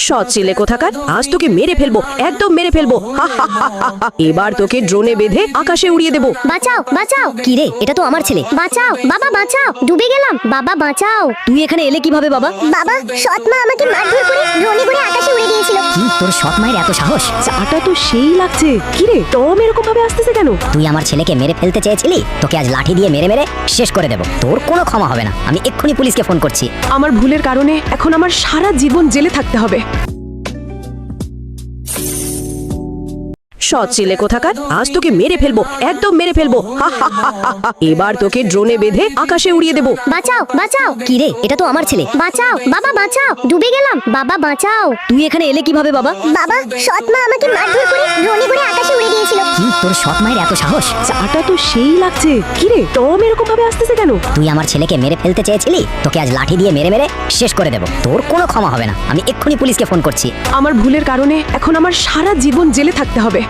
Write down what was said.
সৎ ছেলে কোথাকার, আজ তোকে মেরে ফেলবো, একদম মেরে ফেলবো। এবার তোকে ড্রোনে বেঁধে আকাশে উড়িয়ে দেবো। বাঁচাও বাঁচাও। কি রে, এটা তো আমার ছেলে। বাঁচাও বাবা বাঁচাও, ডুবে গেলাম বাবা বাঁচাও। তুই এখানে এলে কিভাবে বাবা? বাবা সৎ মা আমাকে মারধর করে ড্রোনে করে আকাশে উড়ে দিয়েছিল। কি, তোর সৎ মায়ের এত সাহস? চাটা তো সেই লাগছে। কি রে, টম এরকম ভাবে আসতেছে কেন? তুই আমার ছেলেকে মেরে ফেলতে চেয়েছিলি, তোকে আজ লাঠি দিয়ে মেরে মেরে শেষ করে দেব। তোর কোনো ক্ষমা হবে না। আমি এক্ষুনি পুলিশকে ফোন করছি। আমার ভুলের কারণে এখন আমার সারা জীবন জেলে থাকতে হবে। সৎ ছেলে কোথাকার, আজ তোকে মেরে ফেলবো, একদম মেরে ফেলবো। এবার তোকে ড্রোনে বেঁধে আকাশে উড়িয়ে দেবো। বাঁচাও বাঁচাও। কি রে, এটা তো আমার ছেলে। বাঁচাও বাবা বাঁচাও, ডুবে গেলাম বাবা বাঁচাও। তুই এখানে এলে কিভাবে বাবা? বাবা সৎ মা আমাকে মারধর করে ড্রোনে করে আকাশে উড়ে দিয়েছিল। কি, তোর সৎ মায়ের এত সাহস? চাটা তো সেই লাগছে। কি রে, টম এরকম ভাবে আসতেছে কেন? তুই আমার ছেলেকে মেরে ফেলতে চেয়েছিলি, তোকে আজ লাঠি দিয়ে মেরে মেরে শেষ করে দেব। তোর কোনো ক্ষমা হবে না। আমি এক্ষুনি পুলিশকে ফোন করছি। আমার ভুলের কারণে এখন আমার সারা জীবন জেলে থাকতে হবে।